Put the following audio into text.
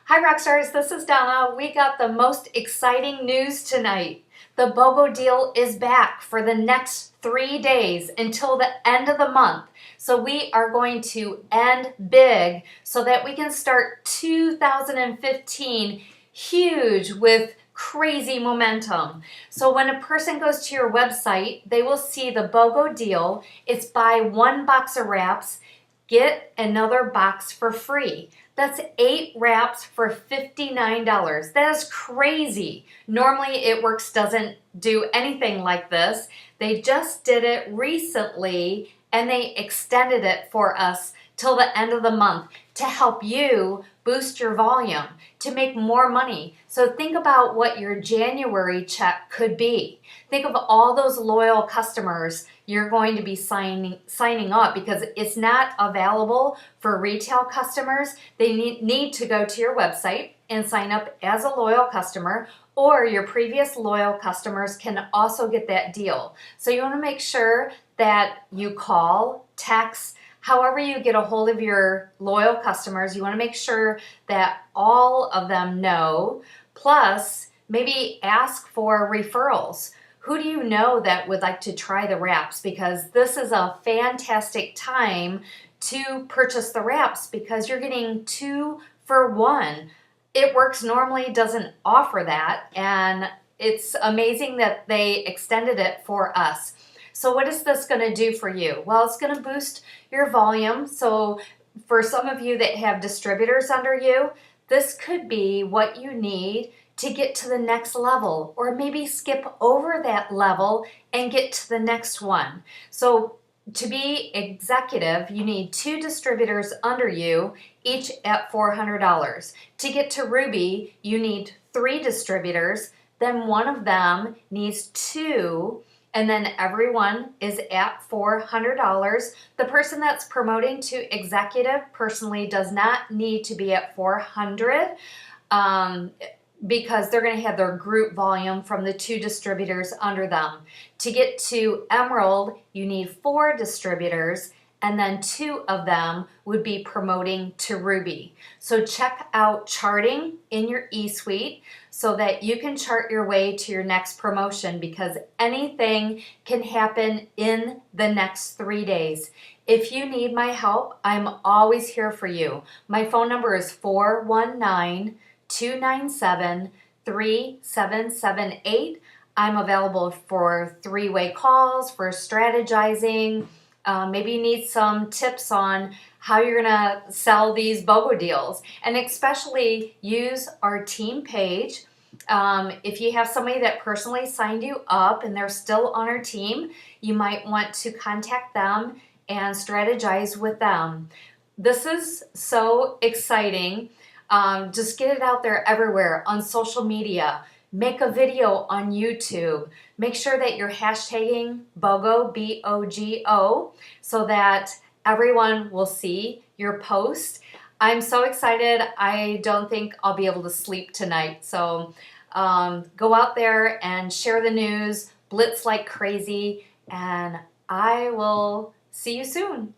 Hi Rockstars, this is Donna. We got the most exciting news tonight. The BOGO deal is back for the next 3 days until the end of the month. So we are going to end big so that we can start 2015 huge with crazy momentum. So when a person goes to your website, they will see the BOGO deal. It's buy one box of wraps, get another box for free. That's 8 wraps for $59. That is crazy. Normally It Works doesn't do anything like this. They just did it recently and they extended it for us till the end of the month to help you boost your volume, to make more money. So think about what your January check could be. Think of all those loyal customers you're going to be signing up, because it's not available for retail customers. They need to go to your website and sign up as a loyal customer, or your previous loyal customers can also get that deal. So you want to make sure that you call, text, however you get a hold of your loyal customers. You want to make sure that all of them know. Plus, maybe ask for referrals. Who do you know that would like to try the wraps? Because this is a fantastic time to purchase the wraps because you're getting 2 for 1. It Works normally doesn't offer that, and it's amazing that they extended it for us. So what is this going to do for you? Well, it's going to boost your volume. So for some of you that have distributors under you, this could be what you need to get to the next level, or maybe skip over that level and get to the next one. So to be executive, you need 2 distributors under you, each at $400. To get to Ruby, you need 3 distributors, then one of them needs 2, and then everyone is at $400. The person that's promoting to executive personally does not need to be at $400 because they're going to have their group volume from the 2 distributors under them. To get to Emerald, you need 4 distributors, and then 2 of them would be promoting to Ruby. So check out charting in your eSuite so that you can chart your way to your next promotion, because anything can happen in the next 3 days. If you need my help, I'm always here for you. My phone number is 419-297-3778. I'm available for 3-way calls, for strategizing. Maybe you need some tips on how you're gonna sell these BOGO deals, and especially use our team page. If you have somebody that personally signed you up and they're still on our team, you might want to contact them and strategize with them. This is so exciting. Just get it out there everywhere on social media. Make a video on YouTube. Make sure that you're hashtagging BOGO, B-O-G-O, so that everyone will see your post. I'm so excited. I don't think I'll be able to sleep tonight. So go out there and share the news, blitz like crazy, and I will see you soon.